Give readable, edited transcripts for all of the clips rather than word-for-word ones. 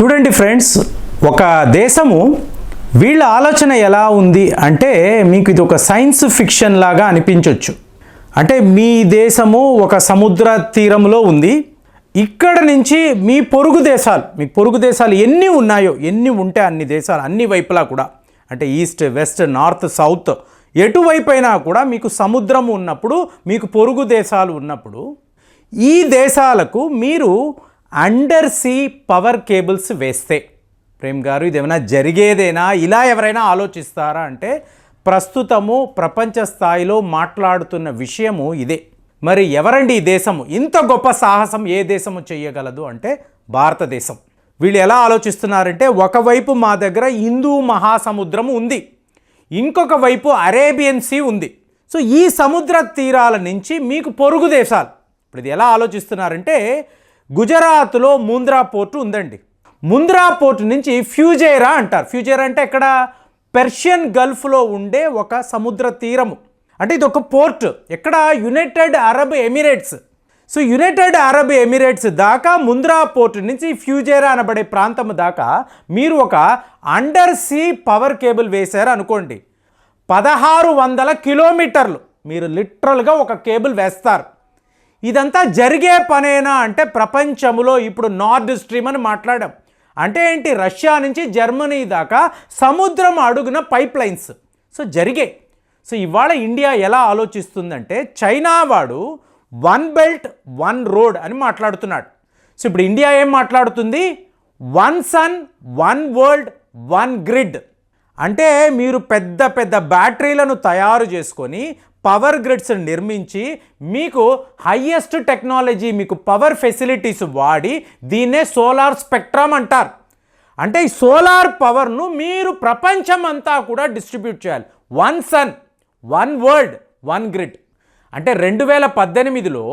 చూడండి ఫ్రెండ్స్, ఒక దేశము వీళ్ళ ఆలోచన ఎలా ఉంది అంటే మీకు ఇది ఒక సైన్స్ ఫిక్షన్ లాగా అనిపించవచ్చు. అంటే మీ దేశము ఒక సముద్ర తీరంలో ఉంది. ఇక్కడ నుంచి మీ పొరుగు దేశాలు ఎన్ని ఉన్నాయో, ఎన్ని ఉంటే అన్ని దేశాలు అన్ని వైపులా కూడా, అంటే ఈస్ట్, వెస్ట్, నార్త్, సౌత్ ఎటువైపైనా కూడా మీకు సముద్రం ఉన్నప్పుడు, మీకు పొరుగు దేశాలు ఉన్నప్పుడు ఈ దేశాలకు మీరు అండర్ సీ పవర్ కేబుల్స్ వేస్తే, ప్రేమ్ గారు ఇది ఏమైనా జరిగేదేనా, ఇలా ఎవరైనా ఆలోచిస్తారా అంటే ప్రస్తుతము ప్రపంచ స్థాయిలో మాట్లాడుతున్న విషయము ఇదే. మరి ఎవరండి ఈ దేశము? ఇంత గొప్ప సాహసం ఏ దేశము చేయగలదు అంటే భారతదేశం. వీళ్ళు ఎలా ఆలోచిస్తున్నారంటే, ఒకవైపు మా దగ్గర హిందూ మహాసముద్రం ఉంది, ఇంకొక వైపు అరేబియన్ సీ ఉంది. సో ఈ సముద్ర తీరాల నుంచి మీకు పొరుగు దేశాలు ఇప్పుడు ఇది ఎలా ఆలోచిస్తున్నారంటే, గుజరాత్లో ముంద్రా పోర్టు ఉందండి. ముంద్రా పోర్టు నుంచి ఫ్యూజైరా అంటారు. ఫ్యూజైరా అంటే ఎక్కడ? పెర్షియన్ గల్ఫ్లో ఉండే ఒక సముద్ర తీరము. అంటే ఇది ఒక పోర్ట్ ఎక్కడ? United Arab Emirates. So United Arab Emirates దాకా ముంద్రా పోర్టు నుంచి ఫ్యూజైరా అనబడే ప్రాంతం దాకా మీరు ఒక అండర్ సీ పవర్ కేబుల్ వేశారు అనుకోండి. 1600 కిలోమీటర్లు మీరు లిటరల్గా ఒక కేబుల్ వేస్తారు. ఇదంతా జరిగే పనేనా అంటే ప్రపంచంలో ఇప్పుడు నార్డ్ స్ట్రీమ్ అని మాట్లాడాం. అంటే ఏంటి? రష్యా నుంచి జర్మనీ దాకా సముద్రం అడుగున పైప్ లైన్స్. సో జరిగాయి. సో ఇవాళ ఇండియా ఎలా ఆలోచిస్తుందంటే, చైనా వాడు 1 బెల్ట్ 1 రోడ్ అని మాట్లాడుతున్నాడు. సో ఇప్పుడు ఇండియా ఏం మాట్లాడుతుంది? 1 సన్ 1 వరల్డ్ 1 గ్రిడ్. అంటే మీరు పెద్ద పెద్ద బ్యాటరీలను తయారు చేసుకొని పవర్ గ్రిడ్స్ నిర్మించి మీకు హైయెస్ట్ టెక్నాలజీ, మీకు పవర్ ఫెసిలిటీస్ వాడి దీన్నే సోలార్ స్పెక్ట్రమ్ అంటారు. అంటే ఈ సోలార్ పవర్ను మీరు ప్రపంచం అంతా కూడా డిస్ట్రిబ్యూట్ చేయాలి. 1 సన్ 1 వరల్డ్ 1 గ్రిడ్. అంటే 2018లో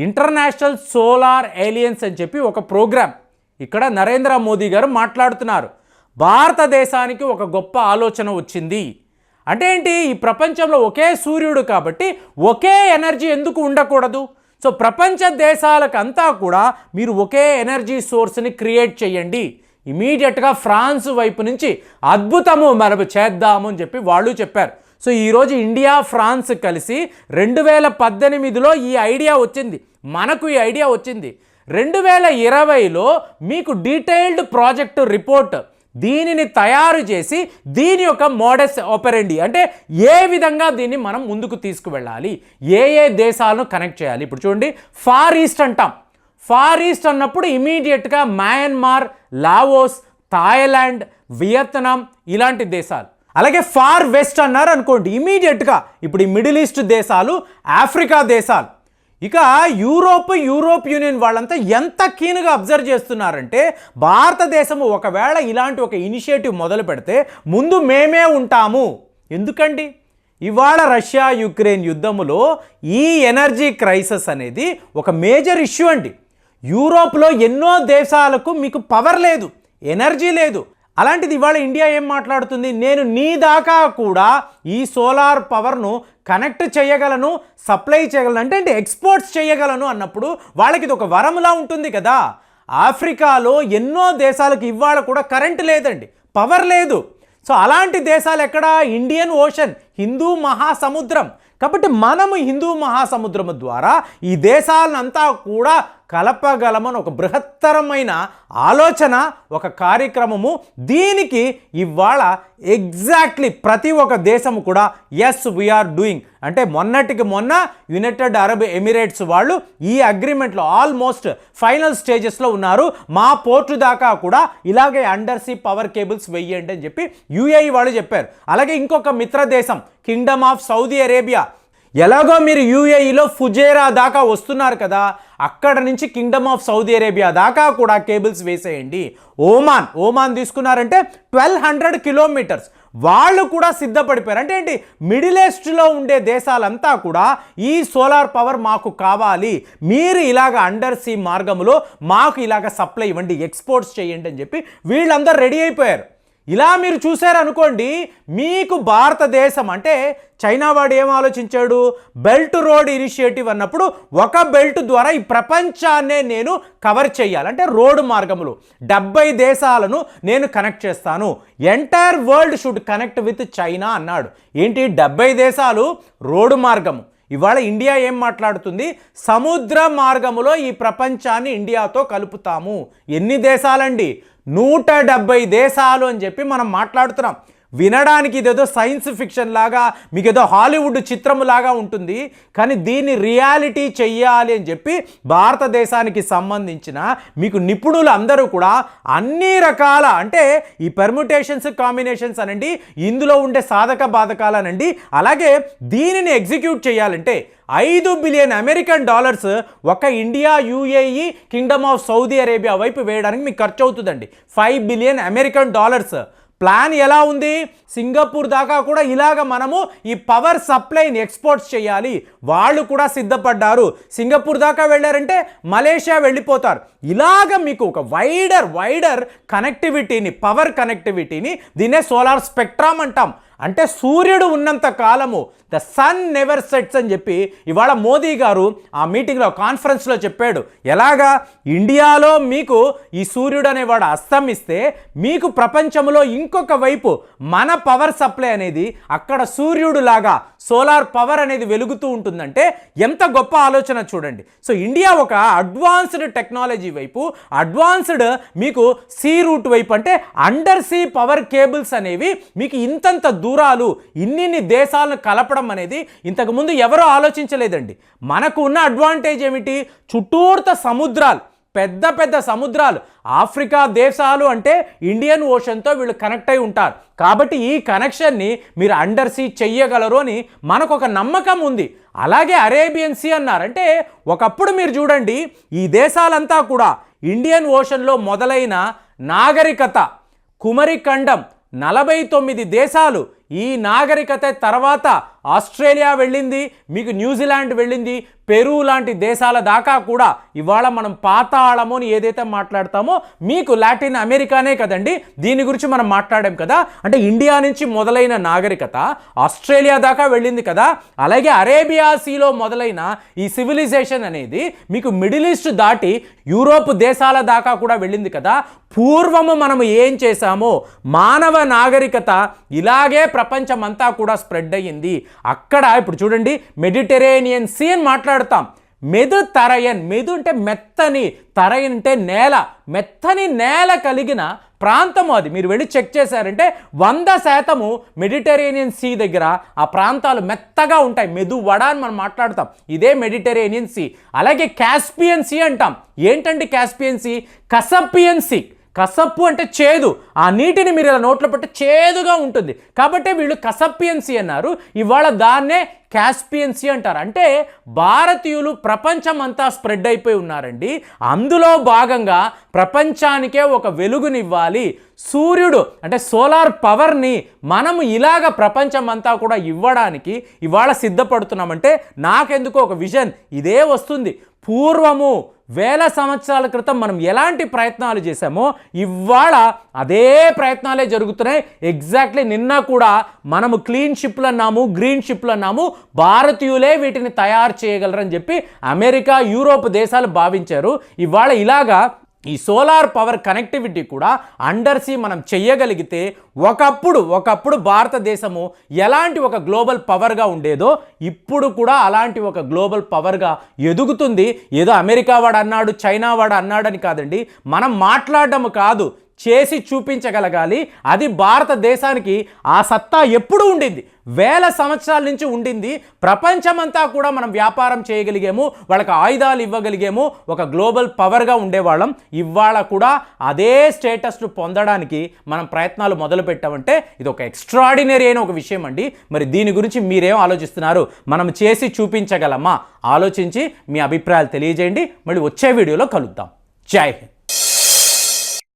ఇంటర్నేషనల్ సోలార్ ఏలియన్స్ అని చెప్పి ఒక ప్రోగ్రామ్ ఇక్కడ నరేంద్ర మోదీ గారు మాట్లాడుతున్నారు. భారతదేశానికి ఒక గొప్ప ఆలోచన వచ్చింది. అంటే ఏంటి? ఈ ప్రపంచంలో ఒకే సూర్యుడు కాబట్టి ఒకే ఎనర్జీ ఎందుకు ఉండకూడదు? సో ప్రపంచ దేశాలకంతా కూడా మీరు ఒకే ఎనర్జీ సోర్స్ని క్రియేట్ చేయండి. ఇమీడియట్గా ఫ్రాన్స్ వైపు నుంచి అద్భుతము మనం చేద్దాము అని చెప్పి వాళ్ళు చెప్పారు. సో ఈరోజు ఇండియా, ఫ్రాన్స్ కలిసి 2018లో ఈ ఐడియా వచ్చింది, మనకు ఈ ఐడియా వచ్చింది. 2020లో మీకు డీటెయిల్డ్ ప్రాజెక్టు రిపోర్ట్ దీనిని తయారు చేసి దీని యొక్క మోడస్ ఆపరెండి అంటే ఏ విధంగా దీన్ని మనం ముందుకు తీసుకువెళ్ళాలి, ఏ దేశాలను కనెక్ట్ చేయాలి. ఇప్పుడు చూడండి, ఫార్ ఈస్ట్ అంటాం. ఫార్ ఈస్ట్ అన్నప్పుడు ఇమీడియట్గా మయన్మార్, లావోస్, థాయిలాండ్, వియత్నాం ఇలాంటి దేశాలు. అలాగే ఫార్ వెస్ట్ అన్నారు అనుకోండి, ఇమీడియట్గా ఇప్పుడు ఈ మిడిల్ ఈస్ట్ దేశాలు, ఆఫ్రికా దేశాలు. ఇక యూరోప్ యూనియన్ వాళ్ళంతా ఎంత కీన్గా అబ్జర్వ్ చేస్తున్నారంటే, భారతదేశము ఒకవేళ ఇలాంటి ఒక ఇనిషియేటివ్ మొదలు పెడితే ముందు మేమే ఉంటాము. ఎందుకండి? ఇవాళ రష్యా యుక్రెయిన్ యుద్ధములో ఈ ఎనర్జీ క్రైసిస్ అనేది ఒక మేజర్ ఇష్యూ అండి. యూరోప్లో ఎన్నో దేశాలకు మీకు పవర్ లేదు, ఎనర్జీ లేదు. అలాంటిది ఇవాళ ఇండియా ఏం మాట్లాడుతుంది? నేను నీ దాకా కూడా ఈ సోలార్ పవర్ను కనెక్ట్ చేయగలను, సప్లై చేయగలను, అంటే ఎక్స్పోర్ట్స్ చేయగలను అన్నప్పుడు వాళ్ళకి ఇది ఒక వరంలా ఉంటుంది కదా. ఆఫ్రికాలో ఎన్నో దేశాలకు ఇవాళ కూడా కరెంట్ లేదండి, పవర్ లేదు. సో అలాంటి దేశాలు ఎక్కడ? ఇండియన్ ఓషన్, హిందూ మహాసముద్రం. కాబట్టి మనము హిందూ మహాసముద్రము ద్వారా ఈ దేశాలనంతా కూడా కలపగలమని ఒక బృహత్తరమైన ఆలోచన, ఒక కార్యక్రమము. దీనికి ఇవాళ ఎగ్జాక్ట్లీ ప్రతి ఒక్క దేశము కూడా ఎస్ వీఆర్ డూయింగ్ అంటే మొన్నటికి మొన్న యునైటెడ్ అరబ్ ఎమిరేట్స్ వాళ్ళు ఈ అగ్రిమెంట్లో ఆల్మోస్ట్ ఫైనల్ స్టేజెస్లో ఉన్నారు. మా పోర్టు దాకా కూడా ఇలాగే అండర్ సీ పవర్ కేబుల్స్ వెయ్యండి అని చెప్పి యుఏఈ వాళ్ళు చెప్పారు. అలాగే ఇంకొక మిత్ర దేశం కింగ్డమ్ ఆఫ్ సౌదీ అరేబియా, ఎలాగో మీరు యుఏఈలో ఫుజైరా దాకా వస్తున్నారు కదా, అక్కడ నుంచి కింగ్డమ్ ఆఫ్ సౌదీ అరేబియా దాకా కూడా కేబుల్స్ వేసేయండి. ఓమాన్ తీసుకున్నారంటే 1200 కిలోమీటర్స్ వాళ్ళు కూడా సిద్ధపడిపోయారు. అంటే ఏంటి? మిడిల్ ఈస్ట్లో ఉండే దేశాలంతా కూడా ఈ సోలార్ పవర్ మాకు కావాలి, మీరు ఇలాగ అండర్ సీ మార్గంలో మాకు ఇలాగ సప్లై ఇవ్వండి, ఎక్స్పోర్ట్స్ చేయండి అని చెప్పి వీళ్ళందరూ రెడీ అయిపోయారు. ఇలా మీరు చూశారనుకోండి, మీకు భారతదేశం అంటే చైనా వాడు ఏం ఆలోచించాడు, బెల్ట్ రోడ్ ఇనిషియేటివ్ అన్నప్పుడు ఒక బెల్ట్ ద్వారా ఈ ప్రపంచాన్నే నేను కవర్ చేయాలి, అంటే రోడ్డు మార్గములు 70 దేశాలను నేను కనెక్ట్ చేస్తాను, entire world should connect with China అన్నాడు. ఏంటి 70 దేశాలు రోడ్డు మార్గము. ఇవాళ ఇండియా ఏం మాట్లాడుతుంది, సముద్ర మార్గములో ఈ ప్రపంచాన్ని ఇండియాతో కలుపుతాము. ఎన్ని దేశాలండి, 170 దేశాలు అని చెప్పి మనం మాట్లాడుతున్నాం. వినడానికి ఇదేదో సైన్స్ ఫిక్షన్ లాగా, మీకు ఏదో హాలీవుడ్ చిత్రము లాగా ఉంటుంది, కానీ దీన్ని రియాలిటీ చెయ్యాలి అని చెప్పి భారతదేశానికి సంబంధించిన మీకు నిపుణులు అందరూ కూడా అన్ని రకాల, అంటే ఈ పెర్ముటేషన్స్ కాంబినేషన్స్ అనండి, ఇందులో ఉండే సాధక బాధకాలనండి, అలాగే దీనిని ఎగ్జిక్యూట్ చేయాలంటే $5 బిలియన్ అమెరికన్ డాలర్స్ ఒక India, UAE, Kingdom of Saudi Arabia వైపు వేయడానికి మీకు ఖర్చు అవుతుందండి. 5 బిలియన్ అమెరికన్ డాలర్స్. ప్లాన్ ఎలా ఉంది, సింగపూర్ దాకా కూడా ఇలాగ మనము ఈ పవర్ సప్లైని ఎక్స్పోర్ట్స్ చేయాలి, వాళ్ళు కూడా సిద్ధపడ్డారు. సింగపూర్ దాకా వెళ్ళారంటే మలేషియా వెళ్ళిపోతారు. ఇలాగ మీకు ఒక వైడర్ కనెక్టివిటీని, పవర్ కనెక్టివిటీని, దీన్నే సోలార్ స్పెక్ట్రమ్ అంటాం. అంటే సూర్యుడు ఉన్నంత కాలము ద సన్ నెవర్ సెట్స్ అని చెప్పి ఇవాళ మోదీ గారు ఆ మీటింగ్లో, కాన్ఫరెన్స్లో చెప్పాడు. ఎలాగా ఇండియాలో మీకు ఈ సూర్యుడు అనేవాడు అస్తమిస్తే మీకు ప్రపంచంలో ఇంకొక వైపు మన పవర్ సప్లై అనేది అక్కడ సూర్యుడు లాగా సోలార్ పవర్ అనేది వెలుగుతూ ఉంటుందంటే ఎంత గొప్ప ఆలోచన చూడండి. సో ఇండియా ఒక అడ్వాన్స్డ్ టెక్నాలజీ వైపు, అడ్వాన్స్డ్ మీకు సీ రూట్ వైపు, అంటే అండర్ సీ పవర్ కేబుల్స్ అనేవి మీకు ఇంతంత దూరాలు, ఇన్ని దేశాలను కలపడం అనేది ఇంతకుముందు ఎవరో ఆలోచించలేదండి. మనకు ఉన్న అడ్వాంటేజ్ ఏమిటి, చుట్టూర్త సముద్రాలు, పెద్ద సముద్రాలు. ఆఫ్రికా దేశాలు అంటే ఇండియన్ ఓషన్తో వీళ్ళు కనెక్ట్ అయి ఉంటారు. కాబట్టి ఈ కనెక్షన్ని మీరు అండర్ సీ చెయ్యగలరు అని మనకు ఒక నమ్మకం ఉంది. అలాగే అరేబియన్ సీ అన్నారంటే ఒకప్పుడు మీరు చూడండి, ఈ దేశాలంతా కూడా ఇండియన్ ఓషన్లో మొదలైన నాగరికత, కుమరి ఖండం, 49 దేశాలు, ఈ నాగరికత తర్వాత ఆస్ట్రేలియా వెళ్ళింది, మీకు న్యూజిలాండ్ వెళ్ళింది, పెరు లాంటి దేశాల దాకా కూడా ఇవాళ మనం పాతాళము అని ఏదైతే మాట్లాడతామో మీకు లాటిన్ అమెరికానే కదండి, దీని గురించి మనం మాట్లాడాం కదా. అంటే ఇండియా నుంచి మొదలైన నాగరికత ఆస్ట్రేలియా దాకా వెళ్ళింది కదా. అలాగే అరేబియా సీలో మొదలైన ఈ సివిలైజేషన్ అనేది మీకు మిడిల్ ఈస్ట్ దాటి యూరోప్ దేశాల దాకా కూడా వెళ్ళింది కదా. పూర్వము మనము ఏం చేశామో మానవ నాగరికత ఇలాగే ప్రపంచమంతా కూడా స్ప్రెడ్ అయ్యింది. అక్కడ ఇప్పుడు చూడండి, మెడిటరేనియన్ సీ అని మాట్లాడతాం. మెదు అంటే మెత్తని, తరయన్ అంటే నేల, మెత్తని నేల కలిగిన ప్రాంతము అది. మీరు వెళ్ళి చెక్ చేశారంటే 100% మెడిటరేనియన్ సీ దగ్గర ఆ ప్రాంతాలు మెత్తగా ఉంటాయి. మెదు వడ అని మనం మాట్లాడతాం, ఇదే మెడిటరేనియన్ సీ. అలాగే కాస్పియన్ సీ అంటాం. ఏంటండి కాస్పియన్ సీ? కసపియన్ సీ. కసప్పు అంటే చేదు, ఆ నీటిని మీరు ఇలా నోట్లో పెట్టి చేదుగా ఉంటుంది కాబట్టి వీళ్ళు కసపియన్ సీ అన్నారు. ఇవాళ దాన్నే కాస్పియన్ సీ అంటారు. అంటే భారతీయులు ప్రపంచం అంతా స్ప్రెడ్ అయిపోయి ఉన్నారండి. అందులో భాగంగా ప్రపంచానికే ఒక వెలుగునివ్వాలి, సూర్యుడు అంటే సోలార్ పవర్ని మనము ఇలాగ ప్రపంచం అంతా కూడా ఇవ్వడానికి ఇవాళ సిద్ధపడుతున్నామంటే నాకెందుకో ఒక విజన్ ఇదే వస్తుంది. పూర్వము 1000 సంవత్సరాల క్రితం మనం ఎలాంటి ప్రయత్నాలు చేశామో ఇవాళ అదే ప్రయత్నాలే జరుగుతున్నాయి. ఎగ్జాక్ట్లీ నిన్న కూడా మనము క్లీన్ షిప్లు అన్నాము, గ్రీన్ షిప్లు అన్నాము, భారతీయులే వీటిని తయారు చేయగలరని చెప్పి అమెరికా, యూరోప్ దేశాలు భావించారు. ఇవాళ ఇలాగా ఈ సోలార్ పవర్ కనెక్టివిటీ కూడా అండర్ సీ మనం చెయ్యగలిగితే ఒకప్పుడు భారతదేశము ఎలాంటి ఒక గ్లోబల్ పవర్గా ఉండేదో ఇప్పుడు కూడా అలాంటి ఒక గ్లోబల్ పవర్గా ఎదుగుతుంది. ఏదో అమెరికా వాడు అన్నాడు, చైనా వాడు అన్నాడని కాదండి, మనం మాట్లాడడం కాదు, చేసి చూపించగలగాలి. అది భారతదేశానికి ఆ సత్తా ఎప్పుడు ఉండింది, 1000 సంవత్సరాల నుంచి ఉండింది. ప్రపంచమంతా కూడా మనం వ్యాపారం చేయగలిగాము, వాళ్ళకి ఆయుధాలు ఇవ్వగలిగాము, ఒక గ్లోబల్ పవర్గా ఉండేవాళ్ళం. ఇవాళ కూడా అదే స్టేటస్ను పొందడానికి మనం ప్రయత్నాలు మొదలు పెట్టామంటే ఇది ఒక ఎక్స్ట్రాడినరీ అయిన ఒక విషయం అండి. మరి దీని గురించి మీరేం ఆలోచిస్తున్నారు? మనం చేసి చూపించగలమా? ఆలోచించి మీ అభిప్రాయాలు తెలియజేయండి. మళ్ళీ వచ్చే వీడియోలో కలుద్దాం. జై హింద్.